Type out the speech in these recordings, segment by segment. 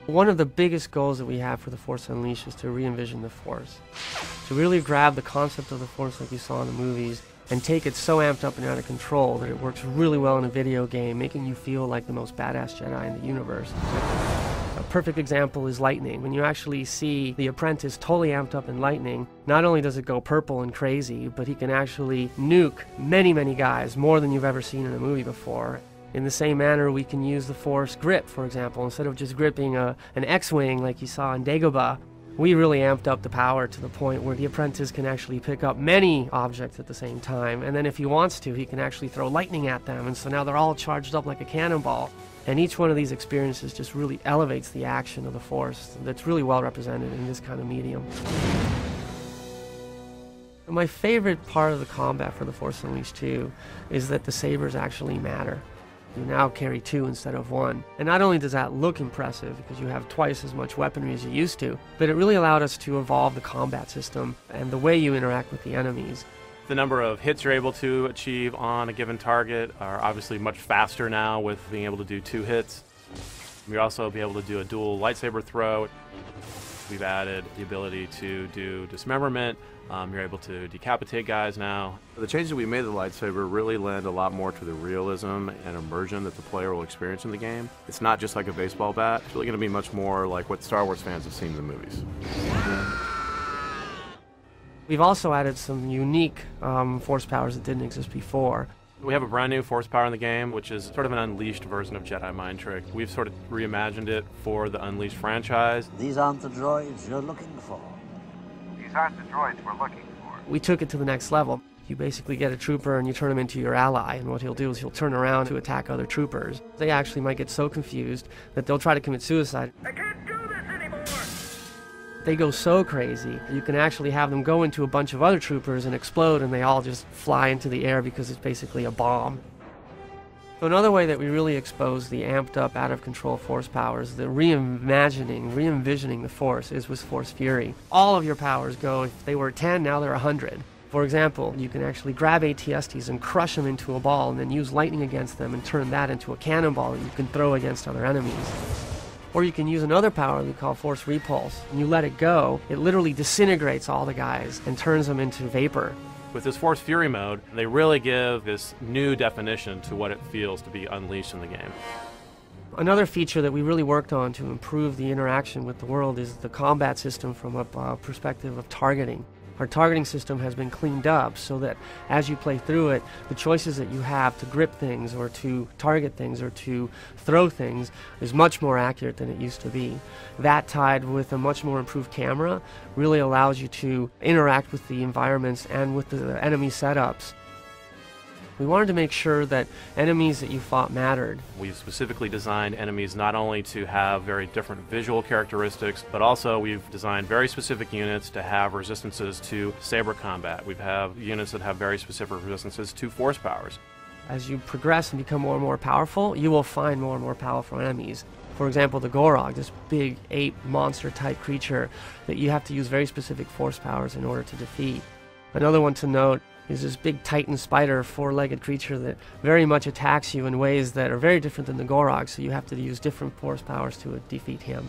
One of the biggest goals that we have for the Force Unleashed is to re-envision the Force. To really grab the concept of the Force like you saw in the movies and take it so amped up and out of control that it works really well in a video game, making you feel like the most badass Jedi in the universe. A perfect example is lightning. When you actually see the apprentice totally amped up in lightning, not only does it go purple and crazy, but he can actually nuke many, many guys, more than you've ever seen in a movie before. In the same manner, we can use the Force grip, for example. Instead of just gripping an X-Wing like you saw in Dagobah, we really amped up the power to the point where the apprentice can actually pick up many objects at the same time. And then if he wants to, he can actually throw lightning at them. And so now they're all charged up like a cannonball. And each one of these experiences just really elevates the action of the Force that's really well represented in this kind of medium. My favorite part of the combat for the Force Unleashed 2 is that the sabers actually matter. You now carry 2 instead of 1. And not only does that look impressive because you have twice as much weaponry as you used to, but it really allowed us to evolve the combat system and the way you interact with the enemies. The number of hits you're able to achieve on a given target are obviously much faster now with being able to do 2 hits. You'll also be able to do a dual lightsaber throw. We've added the ability to do dismemberment. You're able to decapitate guys now. The changes we made to the lightsaber really lend a lot more to the realism and immersion that the player will experience in the game. It's not just like a baseball bat. It's really going to be much more like what Star Wars fans have seen in the movies. We've also added some unique Force powers that didn't exist before. We have a brand new Force power in the game, which is sort of an unleashed version of Jedi Mind Trick. We've sort of reimagined it for the Unleashed franchise. These aren't the droids you're looking for. These aren't the droids we're looking for. We took it to the next level. You basically get a trooper and you turn him into your ally, and what he'll do is he'll turn around to attack other troopers. They actually might get so confused that they'll try to commit suicide. I can't do this anymore! They go so crazy, you can actually have them go into a bunch of other troopers and explode, and they all just fly into the air because it's basically a bomb. So another way that we really expose the amped up, out of control Force powers, the re-envisioning the Force, is with Force Fury. All of your powers go, if they were 10, now they're 100. For example, you can actually grab ATSTs and crush them into a ball and then use lightning against them and turn that into a cannonball that you can throw against other enemies. Or you can use another power we call Force Repulse. When you let it go, it literally disintegrates all the guys and turns them into vapor. With this Force Fury mode, they really give this new definition to what it feels to be unleashed in the game. Another feature that we really worked on to improve the interaction with the world is the combat system from a perspective of targeting. Our targeting system has been cleaned up so that as you play through it, the choices that you have to grip things or to target things or to throw things is much more accurate than it used to be. That, tied with a much more improved camera, really allows you to interact with the environments and with the enemy setups. We wanted to make sure that enemies that you fought mattered. We've specifically designed enemies not only to have very different visual characteristics, but also we've designed very specific units to have resistances to saber combat. We have units that have very specific resistances to Force powers. As you progress and become more and more powerful, you will find more and more powerful enemies. For example, the Gorog, this big ape monster type creature that you have to use very specific Force powers in order to defeat. Another one to note is this big Titan spider, 4-legged creature that very much attacks you in ways that are very different than the Gorog, so you have to use different Force powers to defeat him.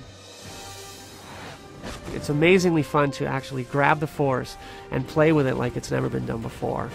It's amazingly fun to actually grab the Force and play with it like it's never been done before.